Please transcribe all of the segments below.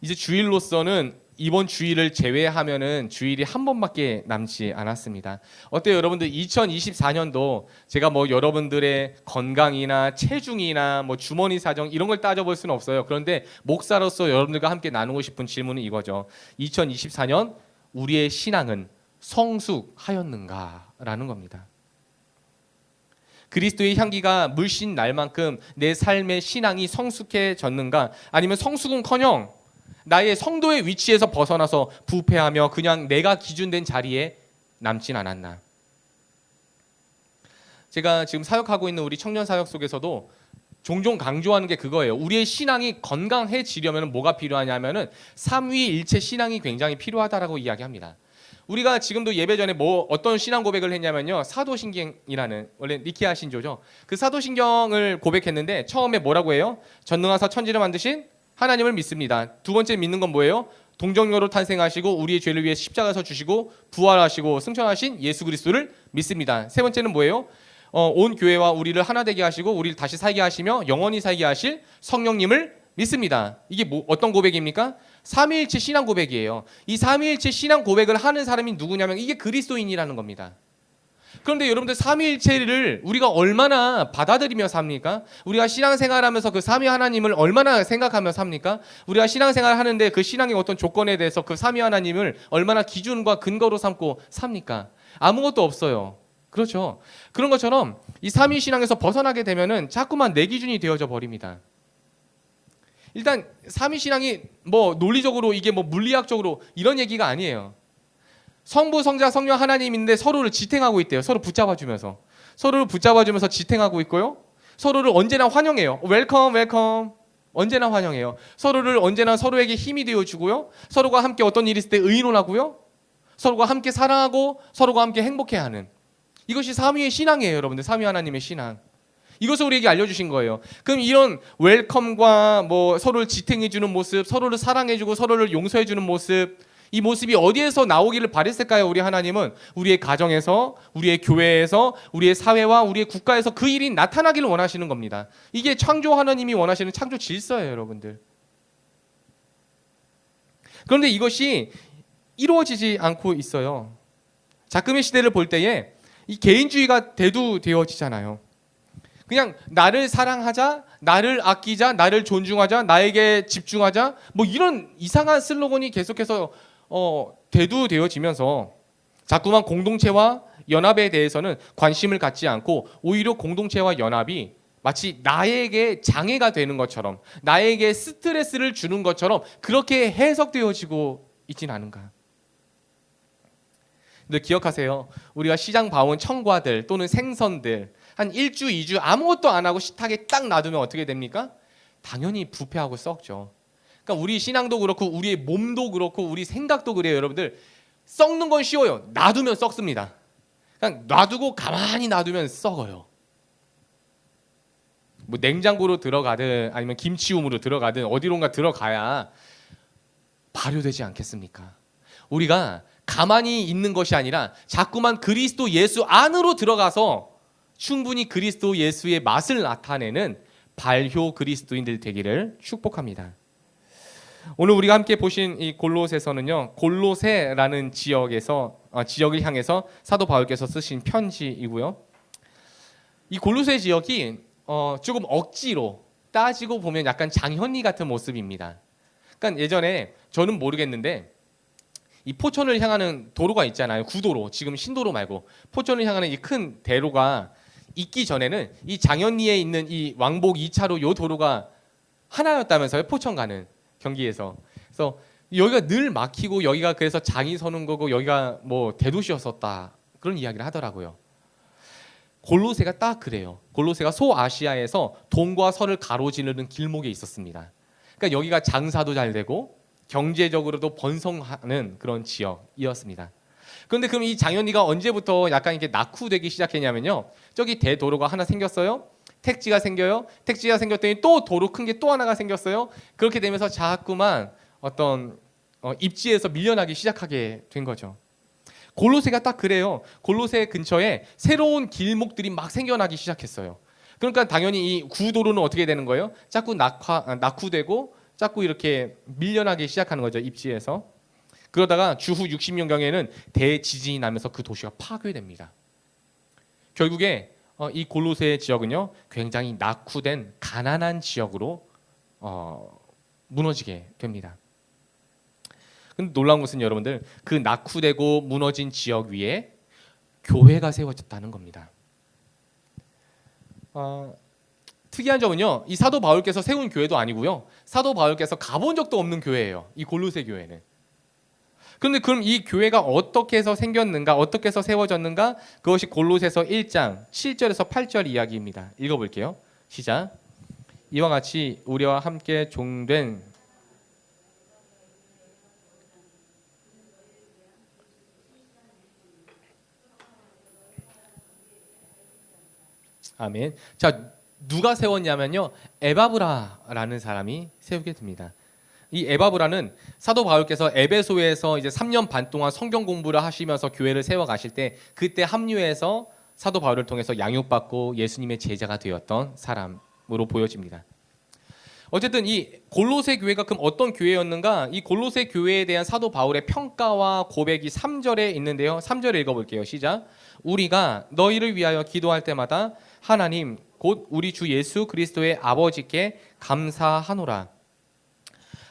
이제 주일로서는 이번 주일을 제외하면은 주일이 한 번밖에 남지 않았습니다. 어때요, 여러분들? 2024년도 제가 뭐 여러분들의 건강이나 체중이나 뭐 주머니 사정 이런 걸 따져볼 수는 없어요. 그런데 목사로서 여러분들과 함께 나누고 싶은 질문은 이거죠. 2024년 우리의 신앙은 성숙하였는가라는 겁니다. 그리스도의 향기가 물씬 날 만큼 내 삶의 신앙이 성숙해졌는가? 아니면 성숙은커녕 나의 성도의 위치에서 벗어나서 부패하며 그냥 내가 기준된 자리에 남진 않았나? 제가 지금 사역하고 있는 우리 청년 사역 속에서도 종종 강조하는 게 그거예요. 우리의 신앙이 건강해지려면 뭐가 필요하냐면은 삼위일체 신앙이 굉장히 필요하다라고 이야기합니다. 우리가 지금도 예배 전에 뭐 어떤 신앙 고백을 했냐면요, 사도신경이라는, 원래 니케아 신조죠. 그 사도신경을 고백했는데 처음에 뭐라고 해요? 전능하사 천지를 만드신 하나님을 믿습니다. 두 번째 믿는 건 뭐예요? 동정녀로 탄생하시고 우리의 죄를 위해 십자가에서 주시고 부활하시고 승천하신 예수 그리스도를 믿습니다. 세 번째는 뭐예요? 온 교회와 우리를 하나 되게 하시고 우리를 다시 살게 하시며 영원히 살게 하실 성령님을 믿습니다. 이게 어떤 고백입니까? 삼위일체 신앙 고백이에요. 이 삼위일체 신앙 고백을 하는 사람이 누구냐면 이게 그리스도인이라는 겁니다. 그런데 여러분들 삼위일체를 우리가 얼마나 받아들이며 삽니까? 우리가 신앙생활하면서 그 삼위 하나님을 얼마나 생각하며 삽니까? 우리가 신앙생활 하는데 그 신앙의 어떤 조건에 대해서 그 삼위 하나님을 얼마나 기준과 근거로 삼고 삽니까? 아무것도 없어요. 그렇죠? 그런 것처럼 이 삼위 신앙에서 벗어나게 되면은 자꾸만 내 기준이 되어져 버립니다. 일단 삼위 신앙이 뭐 논리적으로 이게 뭐 물리학적으로 이런 얘기가 아니에요. 성부, 성자, 성령 하나님인데 서로를 지탱하고 있대요. 서로 붙잡아주면서. 서로를 붙잡아주면서 지탱하고 있고요. 서로를 언제나 환영해요. 웰컴, 웰컴. 언제나 환영해요. 서로를 언제나 서로에게 힘이 되어주고요. 서로가 함께 어떤 일이 있을 때 의논하고요. 서로가 함께 사랑하고 서로가 함께 행복해하는. 이것이 삼위의 신앙이에요, 여러분들. 삼위 하나님의 신앙. 이것을 우리에게 알려주신 거예요. 그럼 이런 웰컴과 뭐 서로를 지탱해주는 모습, 서로를 사랑해주고 서로를 용서해주는 모습, 이 모습이 어디에서 나오기를 바랬을까요? 우리 하나님은 우리의 가정에서, 우리의 교회에서, 우리의 사회와 우리의 국가에서 그 일이 나타나기를 원하시는 겁니다. 이게 창조 하나님이 원하시는 창조 질서예요, 여러분들. 그런데 이것이 이루어지지 않고 있어요. 작금의 시대를 볼 때에 이 개인주의가 대두되어지잖아요. 그냥 나를 사랑하자, 나를 아끼자, 나를 존중하자, 나에게 집중하자, 뭐 이런 이상한 슬로건이 계속해서 대두되어지면서 자꾸만 공동체와 연합에 대해서는 관심을 갖지 않고 오히려 공동체와 연합이 마치 나에게 장애가 되는 것처럼, 나에게 스트레스를 주는 것처럼 그렇게 해석되어지고 있진 않은가. 근데 기억하세요. 우리가 시장 봐온 청과들 또는 생선들 한 1주, 2주 아무것도 안 하고 식탁에 딱 놔두면 어떻게 됩니까? 당연히 부패하고 썩죠. 그러니까 우리 신앙도 그렇고 우리의 몸도 그렇고 우리 생각도 그래요, 여러분들. 썩는 건 쉬워요. 놔두면 썩습니다. 그냥 놔두고 가만히 놔두면 썩어요. 뭐 냉장고로 들어가든 아니면 김치움으로 들어가든 어디론가 들어가야 발효되지 않겠습니까? 우리가 가만히 있는 것이 아니라 자꾸만 그리스도 예수 안으로 들어가서 충분히 그리스도 예수의 맛을 나타내는 발효 그리스도인들 되기를 축복합니다. 오늘 우리가 함께 보신 이 골로새서는요, 골로새라는 지역을 향해서 사도 바울께서 쓰신 편지이고요. 이 골로새 지역이 조금 억지로 따지고 보면 약간 장현리 같은 모습입니다. 그러니까 예전에 저는 모르겠는데 이 포천을 향하는 도로가 있잖아요. 구도로, 지금 신도로 말고 포천을 향하는 이 큰 대로가 있기 전에는 이 장현리에 있는 이 왕복 2차로 요 도로가 하나였다면서요. 포천 가는 경기에서. 그래서 여기가 늘 막히고 여기가 그래서 장이 서는 거고 여기가 뭐 대도시였었다. 그런 이야기를 하더라고요. 골로새가 딱 그래요. 골로새가 소아시아에서 동과 서를 가로지르는 길목에 있었습니다. 그러니까 여기가 장사도 잘 되고 경제적으로도 번성하는 그런 지역이었습니다. 그런데 그럼 이 장현리가 언제부터 약간 이렇게 낙후되기 시작했냐면요. 저기 대도로가 하나 생겼어요. 택지가 생겨요. 택지가 생겼더니 또 도로 큰 게 또 하나가 생겼어요. 그렇게 되면서 자꾸만 어떤 입지에서 밀려나기 시작하게 된 거죠. 골로새가 딱 그래요. 골로새 근처에 새로운 길목들이 막 생겨나기 시작했어요. 그러니까 당연히 이 구도로는 어떻게 되는 거예요? 자꾸 낙후되고 자꾸 이렇게 밀려나기 시작하는 거죠. 입지에서. 그러다가 주후 60년경에는 대지진이 나면서 그 도시가 파괴됩니다. 결국에 이 골로새 지역은요 굉장히 낙후된 가난한 지역으로 무너지게 됩니다. 근데 놀라운 것은 여러분들 그 낙후되고 무너진 지역 위에 교회가 세워졌다는 겁니다. 특이한 점은요 이 사도 바울께서 세운 교회도 아니고요 사도 바울께서 가본 적도 없는 교회예요. 이 골로새 교회는. 그런데 그럼 이 교회가 어떻게 해서 생겼는가, 어떻게 해서 세워졌는가? 그것이 골로새서 1장 7절에서 8절 이야기입니다. 읽어볼게요. 시작. 이와 같이 우리와 함께 종된 아멘. 자, 누가 세웠냐면요 에바브라라는 사람이 세우게 됩니다. 이 에바브라는 사도 바울께서 에베소에서 이제 3년 반 동안 성경 공부를 하시면서 교회를 세워 가실 때 그때 합류해서 사도 바울을 통해서 양육받고 예수님의 제자가 되었던 사람으로 보여집니다. 어쨌든 이 골로새 교회가 그럼 어떤 교회였는가? 이 골로새 교회에 대한 사도 바울의 평가와 고백이 3절에 있는데요. 3절을 읽어볼게요. 시작. 우리가 너희를 위하여 기도할 때마다 하나님 곧 우리 주 예수 그리스도의 아버지께 감사하노라.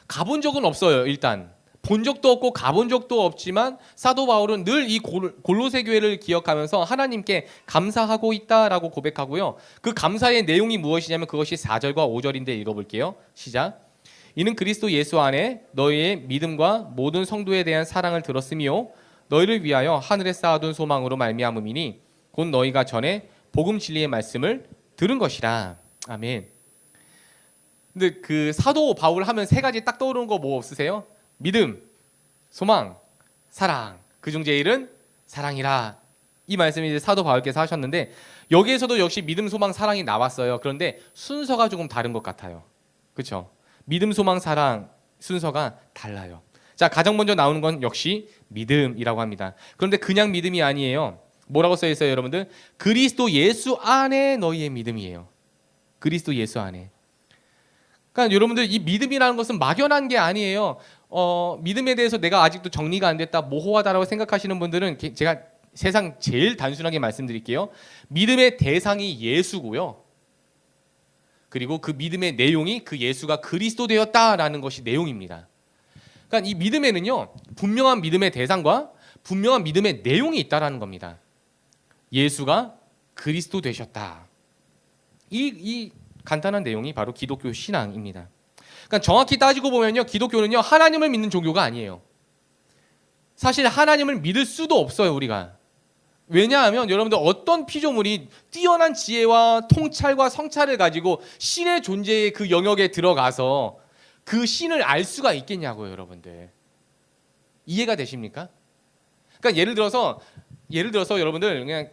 가본 적은 없어요. 일단 본 적도 없고 가본 적도 없지만 사도 바울은 늘 이 골로새 교회를 기억하면서 하나님께 감사하고 있다라고 고백하고요. 그 감사의 내용이 무엇이냐면 그것이 4절과 5절인데 읽어볼게요. 시작. 이는 그리스도 예수 안에 너희의 믿음과 모든 성도에 대한 사랑을 들었으며 너희를 위하여 하늘에 쌓아둔 소망으로 말미암음이니 곧 너희가 전에 복음 진리의 말씀을 들은 것이라. 아멘. 근데 그 사도 바울 하면 세 가지 딱 떠오르는 거 뭐 없으세요? 믿음, 소망, 사랑. 그중 제일은 사랑이라. 이 말씀이 이제 사도 바울께서 하셨는데 여기에서도 역시 믿음, 소망, 사랑이 나왔어요. 그런데 순서가 조금 다른 것 같아요. 그렇죠? 믿음, 소망, 사랑 순서가 달라요. 자, 가장 먼저 나오는 건 역시 믿음이라고 합니다. 그런데 그냥 믿음이 아니에요. 뭐라고 써 있어요, 여러분들? 그리스도 예수 안에 너희의 믿음이에요. 그리스도 예수 안에. 그러니까 여러분들 이 믿음이라는 것은 막연한 게 아니에요. 믿음에 대해서 내가 아직도 정리가 안 됐다, 모호하다라고 생각하시는 분들은 제가 세상 제일 단순하게 말씀드릴게요. 믿음의 대상이 예수고요. 그리고 그 믿음의 내용이 그 예수가 그리스도 되었다라는 것이 내용입니다. 그러니까 이 믿음에는요, 분명한 믿음의 대상과 분명한 믿음의 내용이 있다라는 겁니다. 예수가 그리스도 되셨다. 이 간단한 내용이 바로 기독교 신앙입니다. 그러니까 정확히 따지고 보면요, 기독교는요 하나님을 믿는 종교가 아니에요. 사실 하나님을 믿을 수도 없어요, 우리가. 왜냐하면 여러분들 어떤 피조물이 뛰어난 지혜와 통찰과 성찰을 가지고 신의 존재의 그 영역에 들어가서 그 신을 알 수가 있겠냐고요, 여러분들. 이해가 되십니까? 그러니까 예를 들어서 여러분들 그냥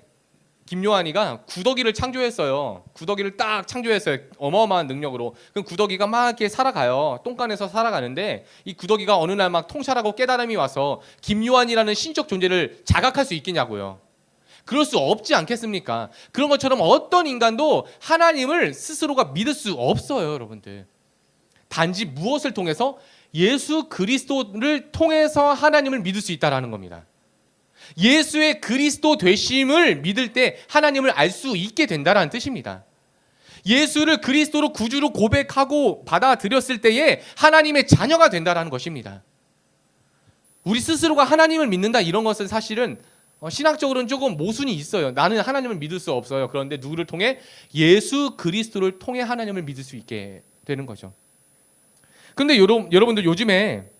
김요한이가 구더기를 창조했어요. 구더기를 딱 창조했어요. 어마어마한 능력으로. 그럼 구더기가 막 이렇게 살아가요. 똥간에서 살아가는데 이 구더기가 어느 날 막 통찰하고 깨달음이 와서 김요한이라는 신적 존재를 자각할 수 있겠냐고요. 그럴 수 없지 않겠습니까? 그런 것처럼 어떤 인간도 하나님을 스스로가 믿을 수 없어요, 여러분들. 단지 무엇을 통해서? 예수 그리스도를 통해서 하나님을 믿을 수 있다라는 겁니다. 예수의 그리스도 되심을 믿을 때 하나님을 알 수 있게 된다는 뜻입니다. 예수를 그리스도로 구주로 고백하고 받아들였을 때에 하나님의 자녀가 된다는 것입니다. 우리 스스로가 하나님을 믿는다 이런 것은 사실은 신학적으로는 조금 모순이 있어요. 나는 하나님을 믿을 수 없어요. 그런데 누구를 통해? 예수 그리스도를 통해 하나님을 믿을 수 있게 되는 거죠. 그런데 여러분들 요즘에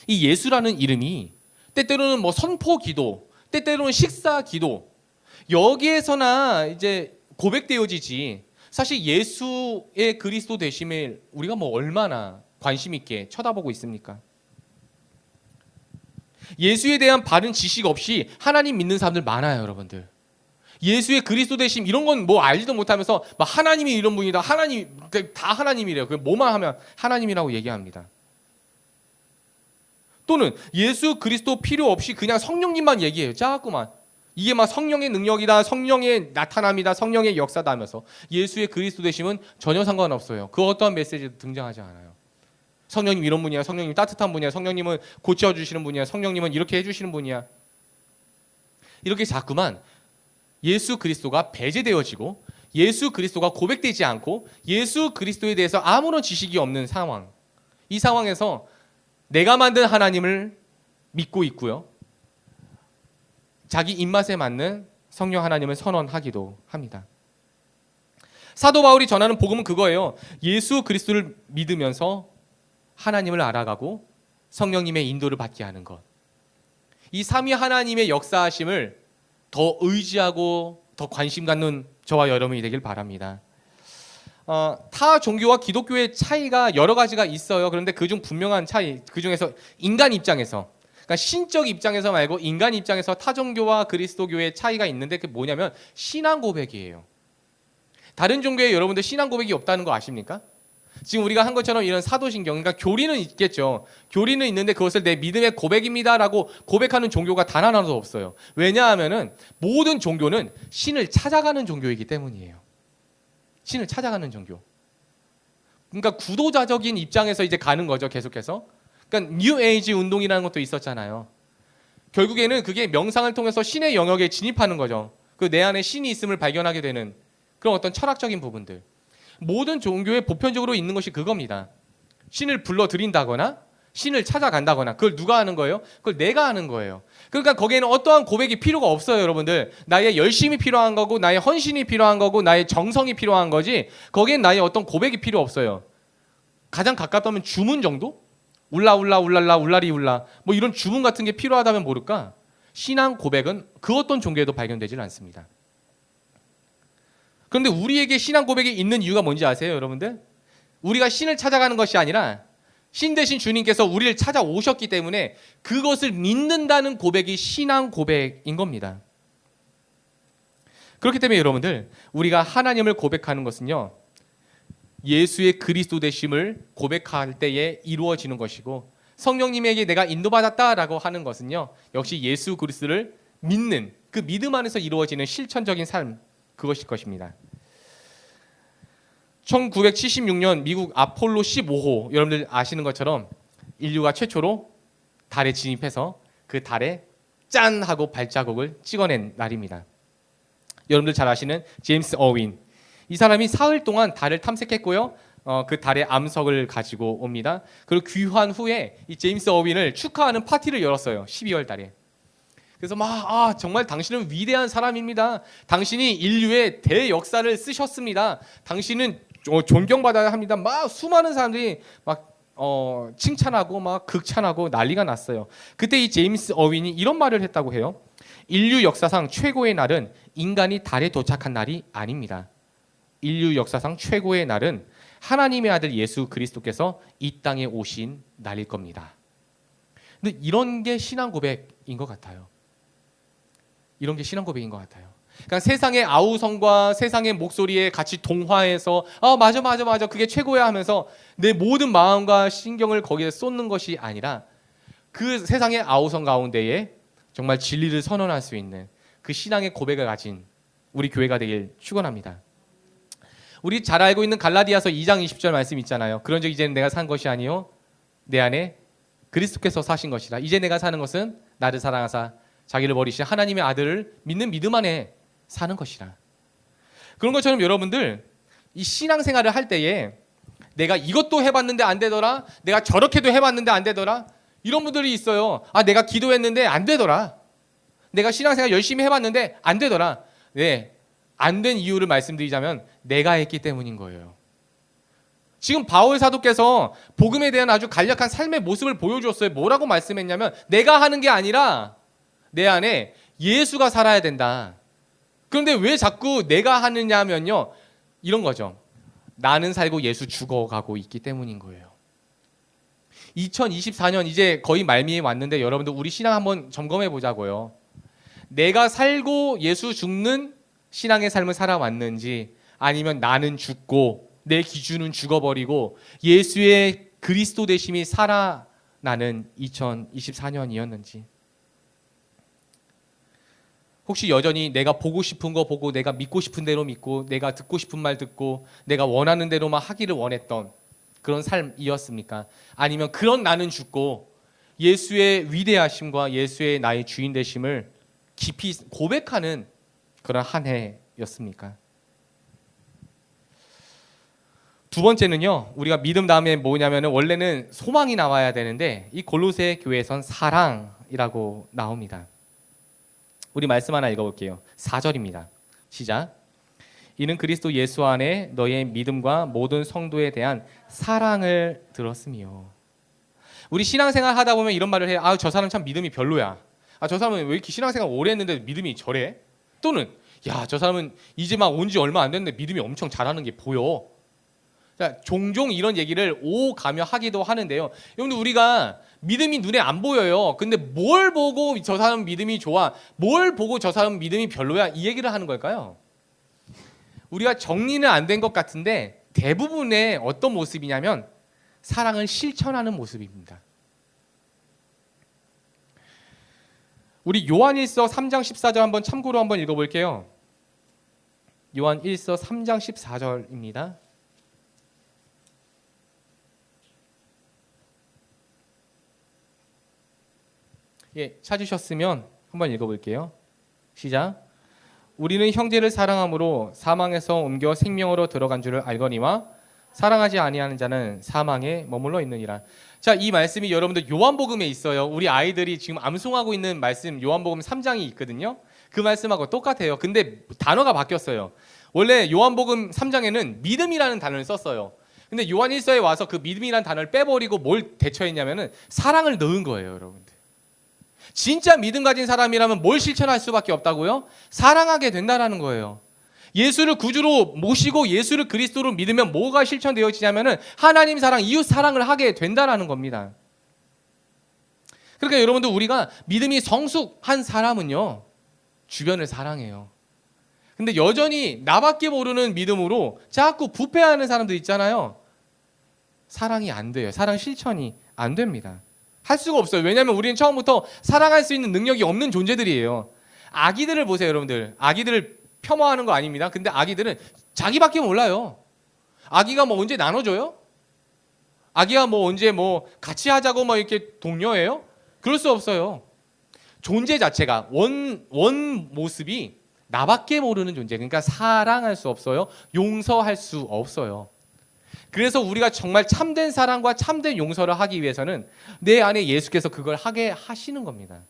이 예수라는 이름이 때때로는 뭐 선포 기도, 때때로는 식사 기도, 여기에서나 이제 고백되어지지. 사실 예수의 그리스도 되심을 우리가 뭐 얼마나 관심 있게 쳐다보고 있습니까? 예수에 대한 바른 지식 없이 하나님 믿는 사람들 많아요, 여러분들. 예수의 그리스도 되심 이런 건 뭐 알지도 못하면서 막 하나님이 이런 분이다, 하나님 다 하나님이래요. 그 뭐만 하면 하나님이라고 얘기합니다. 또는 예수 그리스도 필요 없이 그냥 성령님만 얘기해요. 자꾸만. 이게 막 성령의 능력이다, 성령의 나타남이다, 성령의 역사다 하면서 예수의 그리스도 되심은 전혀 상관없어요. 그 어떠한 메시지도 등장하지 않아요. 성령님 이런 분이야. 성령님 따뜻한 분이야. 성령님은 고쳐주시는 분이야. 성령님은 이렇게 해주시는 분이야. 이렇게 자꾸만 예수 그리스도가 배제되어지고 예수 그리스도가 고백되지 않고 예수 그리스도에 대해서 아무런 지식이 없는 상황. 이 상황에서 내가 만든 하나님을 믿고 있고요. 자기 입맛에 맞는 성령 하나님을 선언하기도 합니다. 사도 바울이 전하는 복음은 그거예요. 예수 그리스도를 믿으면서 하나님을 알아가고 성령님의 인도를 받게 하는 것. 이 삼위 하나님의 역사하심을 더 의지하고 더 관심 갖는 저와 여러분이 되길 바랍니다. 타 종교와 기독교의 차이가 여러 가지가 있어요. 그런데 그중 분명한 차이, 그중에서 인간 입장에서, 그러니까 신적 입장에서 말고 인간 입장에서 타 종교와 그리스도교의 차이가 있는데 그게 뭐냐면 신앙 고백이에요. 다른 종교에 여러분들 신앙 고백이 없다는 거 아십니까? 지금 우리가 한 것처럼 이런 사도신경, 그러니까 교리는 있겠죠. 교리는 있는데 그것을 내 믿음의 고백입니다라고 고백하는 종교가 단 하나도 없어요. 왜냐하면은 모든 종교는 신을 찾아가는 종교이기 때문이에요. 신을 찾아가는 종교. 그러니까 구도자적인 입장에서 이제 가는 거죠, 계속해서. 그러니까 뉴 에이지 운동이라는 것도 있었잖아요. 결국에는 그게 명상을 통해서 신의 영역에 진입하는 거죠. 그 내 안에 신이 있음을 발견하게 되는 그런 어떤 철학적인 부분들. 모든 종교에 보편적으로 있는 것이 그겁니다. 신을 불러들인다거나 신을 찾아간다거나. 그걸 누가 하는 거예요? 그걸 내가 하는 거예요. 그러니까 거기에는 어떠한 고백이 필요가 없어요, 여러분들. 나의 열심이 필요한 거고 나의 헌신이 필요한 거고 나의 정성이 필요한 거지, 거기엔 나의 어떤 고백이 필요 없어요. 가장 가깝다면 주문 정도? 울라울라 울랄라 울라리 울라 뭐 이런 주문 같은 게 필요하다면 모를까? 신앙 고백은 그 어떤 종교에도 발견되질 않습니다. 그런데 우리에게 신앙 고백이 있는 이유가 뭔지 아세요, 여러분들? 우리가 신을 찾아가는 것이 아니라 신 대신 주님께서 우리를 찾아오셨기 때문에 그것을 믿는다는 고백이 신앙 고백인 겁니다. 그렇기 때문에 여러분들, 우리가 하나님을 고백하는 것은요, 예수의 그리스도 되심을 고백할 때에 이루어지는 것이고, 성령님에게 내가 인도받았다라고 하는 것은요, 역시 예수 그리스도를 믿는 그 믿음 안에서 이루어지는 실천적인 삶, 그것일 것입니다. 1976년 미국 아폴로 15호, 여러분들 아시는 것처럼 인류가 최초로 달에 진입해서 그 달에 짠 하고 발자국을 찍어낸 날입니다. 여러분들 잘 아시는 제임스 어윈, 이 사람이 사흘 동안 달을 탐색했고요. 그 달의 암석을 가지고 옵니다. 그리고 귀환 후에 이 제임스 어윈을 축하하는 파티를 열었어요. 12월 달에. 그래서 정말 당신은 위대한 사람입니다. 당신이 인류의 대역사를 쓰셨습니다. 당신은 존경받아야 합니다. 막 수많은 사람들이 막 칭찬하고 막 극찬하고 난리가 났어요. 그때 이 제임스 어윈이 이런 말을 했다고 해요. 인류 역사상 최고의 날은 인간이 달에 도착한 날이 아닙니다. 인류 역사상 최고의 날은 하나님의 아들 예수 그리스도께서 이 땅에 오신 날일 겁니다. 근데 이런 게 신앙 고백인 것 같아요. 이런 게 신앙 고백인 것 같아요. 그러니까 세상의 아우성과 세상의 목소리에 같이 동화해서 맞아 그게 최고야 하면서 내 모든 마음과 신경을 거기에 쏟는 것이 아니라 그 세상의 아우성 가운데에 정말 진리를 선언할 수 있는 그 신앙의 고백을 가진 우리 교회가 되길 축원합니다. 우리 잘 알고 있는 갈라디아서 2장 20절 말씀 있잖아요. 그런즉 이제는 내가 산 것이 아니요 내 안에 그리스도께서 사신 것이라. 이제 내가 사는 것은 나를 사랑하사 자기를 버리신 하나님의 아들을 믿는 믿음 안에 사는 것이라. 그런 것처럼 여러분들, 이 신앙생활을 할 때에 내가 이것도 해봤는데 안 되더라, 내가 저렇게도 해봤는데 안 되더라, 이런 분들이 있어요. 내가 기도했는데 안 되더라, 내가 신앙생활 열심히 해봤는데 안 되더라. 네, 안 된 이유를 말씀드리자면 내가 했기 때문인 거예요. 지금 바울 사도께서 복음에 대한 아주 간략한 삶의 모습을 보여주었어요. 뭐라고 말씀했냐면 내가 하는 게 아니라 내 안에 예수가 살아야 된다. 그런데 왜 자꾸 내가 하느냐면요, 이런 거죠. 나는 살고 예수 죽어가고 있기 때문인 거예요. 2024년 이제 거의 말미에 왔는데 여러분들 우리 신앙 한번 점검해 보자고요. 내가 살고 예수 죽는 신앙의 삶을 살아왔는지, 아니면 나는 죽고 내 기준은 죽어버리고 예수의 그리스도 되심이 살아나는 2024년이었는지. 혹시 여전히 내가 보고 싶은 거 보고, 내가 믿고 싶은 대로 믿고, 내가 듣고 싶은 말 듣고, 내가 원하는 대로만 하기를 원했던 그런 삶이었습니까? 아니면 그런 나는 죽고 예수의 위대하심과 예수의 나의 주인 되심을 깊이 고백하는 그런 한 해였습니까? 두 번째는요, 우리가 믿음 다음에 뭐냐면은 원래는 소망이 나와야 되는데 이 골로새 교회에선 사랑이라고 나옵니다. 우리 말씀 하나 읽어볼게요. 4절입니다. 시작. 이는 그리스도 예수 안에 너의 믿음과 모든 성도에 대한 사랑을 들었으며. 우리 신앙생활 하다 보면 이런 말을 해요. 아, 저 사람 참 믿음이 별로야. 아, 저 사람은 왜 이렇게 신앙생활 오래 했는데 믿음이 저래? 또는 야, 저 사람은 이제 막 온 지 얼마 안 됐는데 믿음이 엄청 잘하는 게 보여. 자, 종종 이런 얘기를 오가며 하기도 하는데요. 여러분들, 우리가 믿음이 눈에 안 보여요. 근데 뭘 보고 저 사람 믿음이 좋아, 뭘 보고 저 사람 믿음이 별로야, 이 얘기를 하는 걸까요? 우리가 정리는 안 된 것 같은데 대부분의 어떤 모습이냐면 사랑을 실천하는 모습입니다. 우리 요한일서 3장 14절 한번 참고로 한번 읽어볼게요. 요한일서 3장 14절입니다. 예, 찾으셨으면 한번 읽어볼게요. 시작. 우리는 형제를 사랑함으로 사망에서 옮겨 생명으로 들어간 줄을 알거니와 사랑하지 아니하는 자는 사망에 머물러 있느니라. 자, 이 말씀이 여러분들 요한복음에 있어요. 우리 아이들이 지금 암송하고 있는 말씀 요한복음 3장이 있거든요. 그 말씀하고 똑같아요. 근데 단어가 바뀌었어요. 원래 요한복음 3장에는 믿음이라는 단어를 썼어요. 근데 요한일서에 와서 그 믿음이라는 단어를 빼버리고 뭘 대처했냐면은 사랑을 넣은 거예요, 여러분들. 진짜 믿음 가진 사람이라면 뭘 실천할 수밖에 없다고요? 사랑하게 된다라는 거예요. 예수를 구주로 모시고 예수를 그리스도로 믿으면 뭐가 실천되어지냐면은 하나님 사랑, 이웃 사랑을 하게 된다라는 겁니다. 그러니까 여러분들, 우리가 믿음이 성숙한 사람은요, 주변을 사랑해요. 근데 여전히 나밖에 모르는 믿음으로 자꾸 부패하는 사람들 있잖아요. 사랑이 안 돼요. 사랑 실천이 안 됩니다. 할 수가 없어요. 왜냐하면 우리는 처음부터 사랑할 수 있는 능력이 없는 존재들이에요. 아기들을 보세요, 여러분들. 아기들을 폄하하는 거 아닙니다. 근데 아기들은 자기밖에 몰라요. 아기가 뭐 언제 나눠줘요? 아기가 뭐 언제 뭐 같이 하자고 뭐 이렇게 독려해요? 그럴 수 없어요. 존재 자체가 원 모습이 나밖에 모르는 존재. 그러니까 사랑할 수 없어요. 용서할 수 없어요. 그래서 우리가 정말 참된 사랑과 참된 용서를 하기 위해서는 내 안에 예수께서 그걸 하게 하시는 겁니다.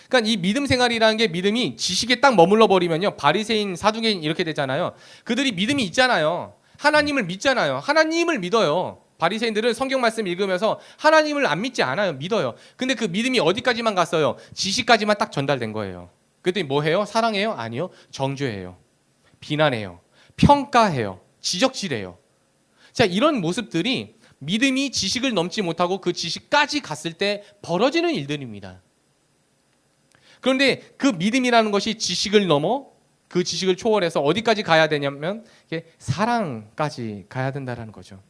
그러니까 이 믿음 생활이라는 게, 믿음이 지식에 딱 머물러 버리면요, 바리새인, 사두개인 이렇게 되잖아요. 그들이 믿음이 있잖아요. 하나님을 믿잖아요. 하나님을 믿어요. 바리새인들은 성경 말씀 읽으면서 하나님을 안 믿지 않아요. 믿어요. 근데 그 믿음이 어디까지만 갔어요? 지식까지만 딱 전달된 거예요. 그랬더니 뭐 해요? 사랑해요? 아니요. 정죄해요. 비난해요. 평가해요. 지적질해요. 자, 이런 모습들이 믿음이 지식을 넘지 못하고 그 지식까지 갔을 때 벌어지는 일들입니다. 그런데 그 믿음이라는 것이 지식을 넘어, 그 지식을 초월해서 어디까지 가야 되냐면 사랑까지 가야 된다는 거죠.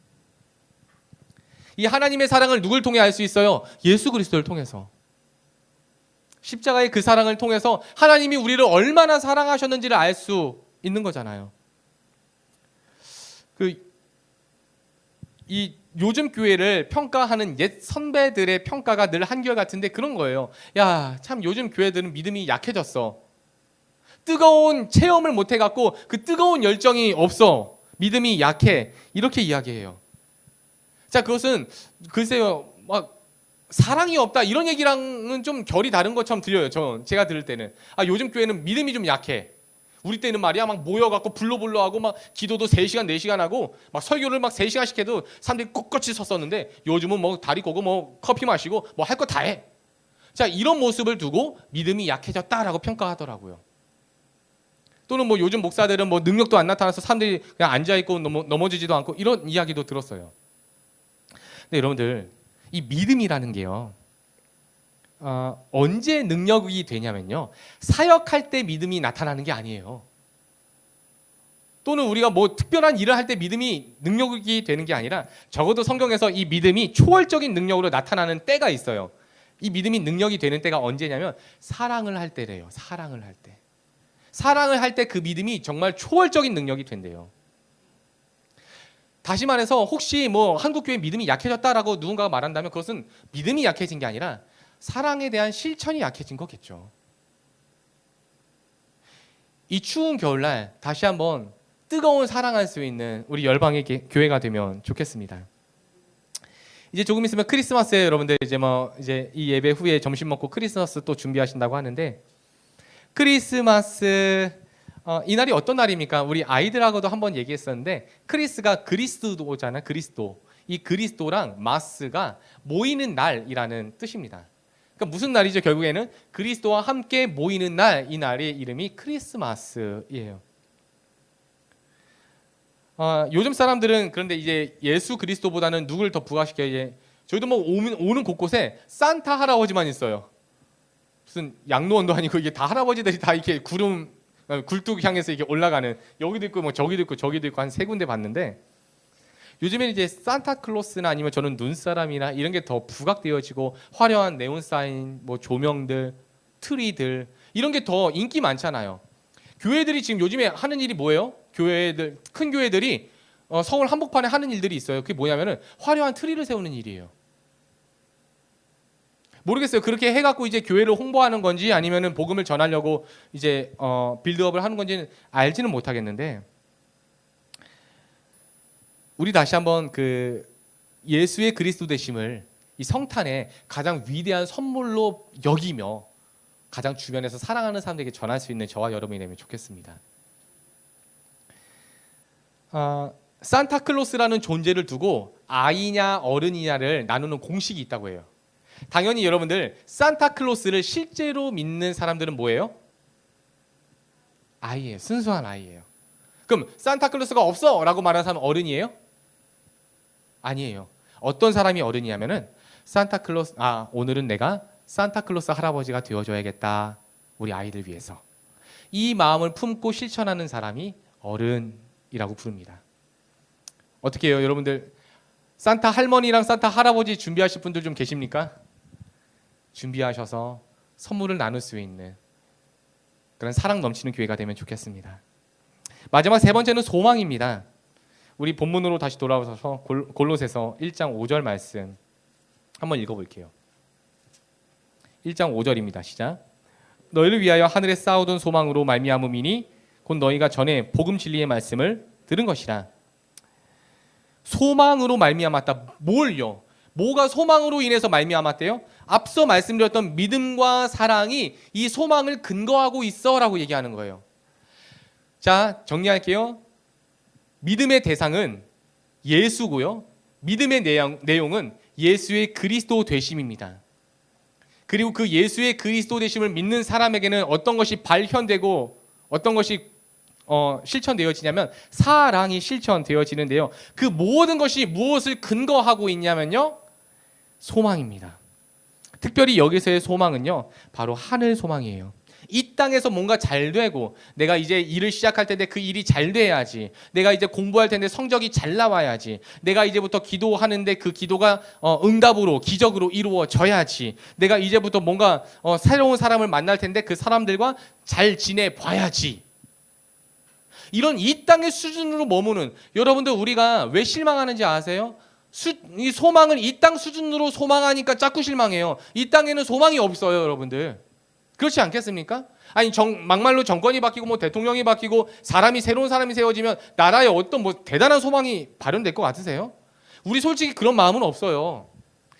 이 하나님의 사랑을 누굴 통해 알 수 있어요? 예수 그리스도를 통해서. 십자가의 그 사랑을 통해서 하나님이 우리를 얼마나 사랑하셨는지를 알 수 있는 거잖아요. 이 요즘 교회를 평가하는 옛 선배들의 평가가 늘 한결같은데 그런 거예요. 야, 참 요즘 교회들은 믿음이 약해졌어. 뜨거운 체험을 못 해갖고 그 뜨거운 열정이 없어. 믿음이 약해. 이렇게 이야기해요. 자, 그것은 글쎄요, 막 사랑이 없다 이런 얘기랑은 좀 결이 다른 것처럼 들려요. 제가 들을 때는 요즘 교회는 믿음이 좀 약해. 우리 때는 말이야, 막 모여갖고 불러불러 하고 막 기도도 3시간 4시간 하고 막 설교를 막 3시간씩 해도 사람들이 꼿꼿이 섰었는데 요즘은 뭐 다리 꼬고 뭐 커피 마시고 뭐 할 거 다 해. 자, 이런 모습을 두고 믿음이 약해졌다라고 평가하더라고요. 또는 뭐 요즘 목사들은 뭐 능력도 안 나타나서 사람들이 그냥 앉아있고 넘어지지도 않고 이런 이야기도 들었어요. 근데 여러분들, 이 믿음이라는 게요, 언제 능력이 되냐면요, 사역할 때 믿음이 나타나는 게 아니에요. 또는 우리가 뭐 특별한 일을 할 때 믿음이 능력이 되는 게 아니라, 적어도 성경에서 이 믿음이 초월적인 능력으로 나타나는 때가 있어요. 이 믿음이 능력이 되는 때가 언제냐면 사랑을 할 때래요. 사랑을 할 때. 사랑을 할 때 그 믿음이 정말 초월적인 능력이 된대요. 다시 말해서 혹시 뭐 한국교회 믿음이 약해졌다라고 누군가가 말한다면 그것은 믿음이 약해진 게 아니라 사랑에 대한 실천이 약해진 거겠죠. 이 추운 겨울날 다시 한번 뜨거운 사랑할 수 있는 우리 열방의 교회가 되면 좋겠습니다. 이제 조금 있으면 크리스마스에 여러분들 이제 이 예배 후에 점심 먹고 크리스마스 또 준비하신다고 하는데, 크리스마스 이날이 어떤 날입니까? 우리 아이들하고도 한번 얘기했었는데, 크리스가 그리스도잖아요. 그리스도. 이 그리스도랑 마스가 모이는 날이라는 뜻입니다. 그러니까 무슨 날이죠? 결국에는 그리스도와 함께 모이는 날, 이 날의 이름이 크리스마스예요. 요즘 사람들은 그런데 이제 예수 그리스도보다는 누굴 더 부각시켜요? 이제 저희도 뭐 오는 곳곳에 산타 할아버지만 있어요. 무슨 양로원도 아니고 이게 다 할아버지들이 다 이렇게 굴뚝 향해서 이렇게 올라가는, 여기도 있고 뭐 저기도 있고 저기도 있고 한 세 군데 봤는데, 요즘에는 이제 산타클로스나 아니면 저는 눈사람이나 이런 게 더 부각되어지고 화려한 네온 사인, 뭐 조명들, 트리들 이런 게 더 인기 많잖아요. 교회들이 지금 요즘에 하는 일이 뭐예요? 큰 교회들이 서울 한복판에 하는 일들이 있어요. 그게 뭐냐면은 화려한 트리를 세우는 일이에요. 모르겠어요. 그렇게 해갖고 이제 교회를 홍보하는 건지 아니면은 복음을 전하려고 이제 빌드업을 하는 건지는 알지는 못하겠는데, 우리 다시 한번 그 예수의 그리스도 되심을 이 성탄에 가장 위대한 선물로 여기며 가장 주변에서 사랑하는 사람들에게 전할 수 있는 저와 여러분이 되면 좋겠습니다. 산타클로스라는 존재를 두고 아이냐 어른이냐를 나누는 공식이 있다고 해요. 당연히 여러분들 산타클로스를 실제로 믿는 사람들은 뭐예요? 아이예요. 순수한 아이예요. 그럼 산타클로스가 없어 라고 말하는 사람은 어른이에요? 아니에요. 어떤 사람이 어른이냐면은 산타클로스, 오늘은 내가 산타클로스 할아버지가 되어줘야겠다, 우리 아이들 위해서. 이 마음을 품고 실천하는 사람이 어른이라고 부릅니다. 어떻게 해요? 여러분들 산타 할머니랑 산타 할아버지 준비하실 분들 좀 계십니까? 준비하셔서 선물을 나눌 수 있는 그런 사랑 넘치는 교회가 되면 좋겠습니다. 마지막 세 번째는 소망입니다. 우리 본문으로 다시 돌아와서 골로새서 1장 5절 말씀 한번 읽어볼게요. 1장 5절입니다. 시작. 너희를 위하여 하늘에 쌓아둔 소망으로 말미암음이니 곧 너희가 전에 복음 진리의 말씀을 들은 것이라. 소망으로 말미암았다. 뭘요? 뭐가 소망으로 인해서 말미암았대요? 앞서 말씀드렸던 믿음과 사랑이 이 소망을 근거하고 있어라고 얘기하는 거예요. 자, 정리할게요. 믿음의 대상은 예수고요. 믿음의 내용은 예수의 그리스도 되심입니다. 그리고 그 예수의 그리스도 되심을 믿는 사람에게는 어떤 것이 발현되고 어떤 것이 실천되어지냐면 사랑이 실천되어지는데요. 그 모든 것이 무엇을 근거하고 있냐면요, 소망입니다. 특별히 여기서의 소망은요, 바로 하늘 소망이에요. 이 땅에서 뭔가 잘 되고, 내가 이제 일을 시작할 텐데 그 일이 잘 돼야지, 내가 이제 공부할 텐데 성적이 잘 나와야지, 내가 이제부터 기도하는데 그 기도가 응답으로 기적으로 이루어져야지, 내가 이제부터 뭔가 새로운 사람을 만날 텐데 그 사람들과 잘 지내봐야지, 이런 이 땅의 수준으로 머무는, 여러분들 우리가 왜 실망하는지 아세요? 이 소망을 이 땅 수준으로 소망하니까 자꾸 실망해요. 이 땅에는 소망이 없어요, 여러분들. 그렇지 않겠습니까? 아니 막말로 정권이 바뀌고 뭐 대통령이 바뀌고 새로운 사람이 세워지면 나라에 어떤 뭐 대단한 소망이 발현될 것 같으세요? 우리 솔직히 그런 마음은 없어요.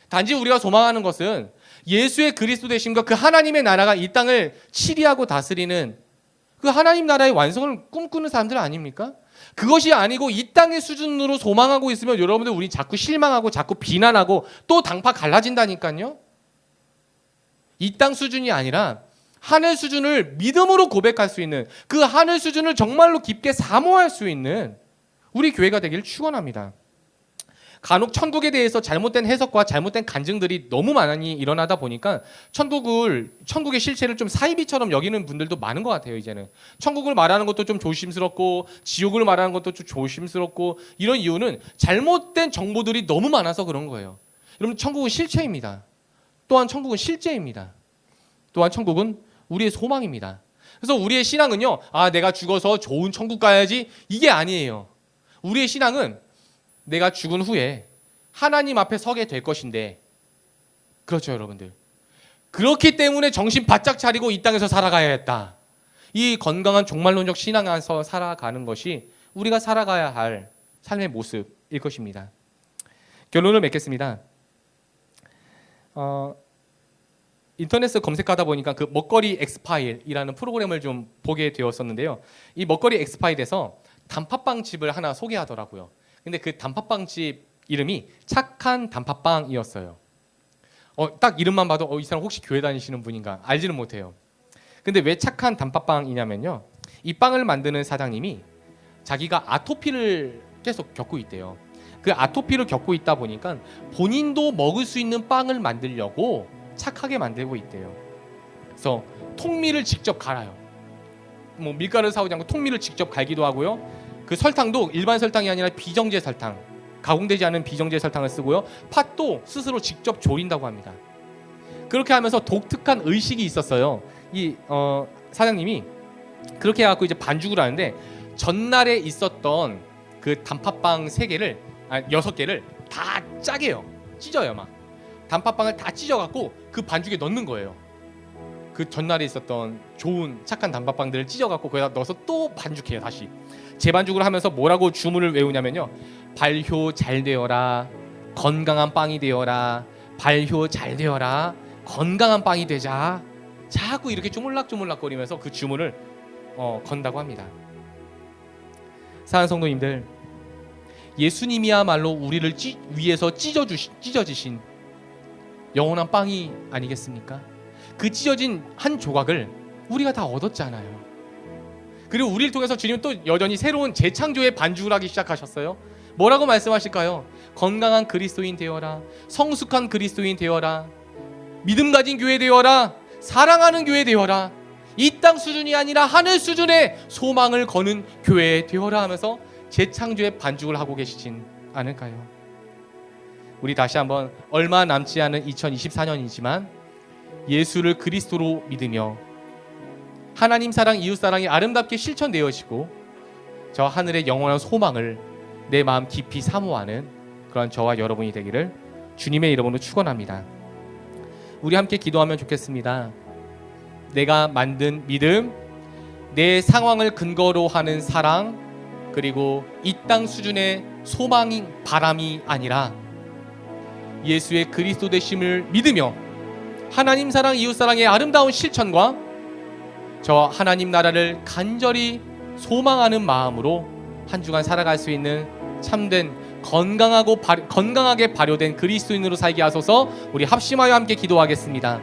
단지 우리가 소망하는 것은 예수의 그리스도 되심과 그 하나님의 나라가 이 땅을 치리하고 다스리는 그 하나님 나라의 완성을 꿈꾸는 사람들 아닙니까? 그것이 아니고 이 땅의 수준으로 소망하고 있으면 여러분들 우리 자꾸 실망하고 자꾸 비난하고 또 당파 갈라진다니까요. 이 땅 수준이 아니라 하늘 수준을 믿음으로 고백할 수 있는, 그 하늘 수준을 정말로 깊게 사모할 수 있는 우리 교회가 되기를 축원합니다. 간혹 천국에 대해서 잘못된 해석과 잘못된 간증들이 너무 많이 일어나다 보니까 천국의 실체를 좀 사이비처럼 여기는 분들도 많은 것 같아요. 이제는 천국을 말하는 것도 좀 조심스럽고 지옥을 말하는 것도 좀 조심스럽고, 이런 이유는 잘못된 정보들이 너무 많아서 그런 거예요. 여러분, 천국은 실체입니다. 또한 천국은 실제입니다. 또한 천국은 우리의 소망입니다. 그래서 우리의 신앙은요, 내가 죽어서 좋은 천국 가야지, 이게 아니에요. 우리의 신앙은 내가 죽은 후에 하나님 앞에 서게 될 것인데, 그렇죠 여러분들. 그렇기 때문에 정신 바짝 차리고 이 땅에서 살아가야겠다. 이 건강한 종말론적 신앙 안에서 살아가는 것이 우리가 살아가야 할 삶의 모습일 것입니다. 결론을 맺겠습니다. 인터넷에 검색하다 보니까 그 먹거리 엑스파일이라는 프로그램을 좀 보게 되었었는데요. 이 먹거리 엑스파일에서 단팥빵 집을 하나 소개하더라고요. 근데 그 단팥빵 집 이름이 착한 단팥빵이었어요. 딱 이름만 봐도 이 사람 혹시 교회 다니시는 분인가 알지는 못해요. 근데 왜 착한 단팥빵이냐면요, 이 빵을 만드는 사장님이 자기가 아토피를 계속 겪고 있대요. 그 아토피를 겪고 있다 보니까 본인도 먹을 수 있는 빵을 만들려고 착하게 만들고 있대요. 그래서 통밀을 직접 갈아요. 뭐 밀가루를 사오지 않고 통밀을 직접 갈기도 하고요. 그 설탕도 일반 설탕이 아니라 비정제 설탕, 가공되지 않은 비정제 설탕을 쓰고요. 팥도 스스로 직접 조린다고 합니다. 그렇게 하면서 독특한 의식이 있었어요. 이 사장님이 그렇게 해갖고 이제 반죽을 하는데, 전날에 있었던 그 단팥빵 6개를 다 짜게요. 찢어요. 막 단팥빵을 다 찢어갖고 그 반죽에 넣는 거예요. 그 전날에 있었던 좋은 착한 단팥빵들을 찢어갖고 거기다 넣어서 또 반죽해요. 다시 재반죽을 하면서 뭐라고 주문을 외우냐면요, 발효 잘 되어라, 건강한 빵이 되어라, 발효 잘 되어라, 건강한 빵이 되자, 자꾸 이렇게 쪼물락쪼물락거리면서 그 주문을 건다고 합니다. 사랑하는 성도님들, 예수님이야말로 우리를 위해서 찢어지신 영원한 빵이 아니겠습니까? 그 찢어진 한 조각을 우리가 다 얻었잖아요. 그리고 우리를 통해서 주님은 또 여전히 새로운 재창조의 반죽을 하기 시작하셨어요. 뭐라고 말씀하실까요? 건강한 그리스도인 되어라, 성숙한 그리스도인 되어라, 믿음 가진 교회 되어라, 사랑하는 교회 되어라, 이 땅 수준이 아니라 하늘 수준의 소망을 거는 교회 되어라 하면서 재창조의 반죽을 하고 계시진 않을까요? 우리 다시 한번 얼마 남지 않은 2024년이지만 예수를 그리스도로 믿으며 하나님 사랑, 이웃 사랑이 아름답게 실천되어지고 저 하늘의 영원한 소망을 내 마음 깊이 사모하는 그런 저와 여러분이 되기를 주님의 이름으로 축원합니다. 우리 함께 기도하면 좋겠습니다. 내가 만든 믿음, 내 상황을 근거로 하는 사랑, 그리고 이 땅 수준의 소망이 바람이 아니라 예수의 그리스도 되심을 믿으며 하나님 사랑, 이웃 사랑의 아름다운 실천과 저 하나님 나라를 간절히 소망하는 마음으로 한 주간 살아갈 수 있는 참된 건강하게 발효된 그리스도인으로 살게 하소서. 우리 합심하여 함께 기도하겠습니다.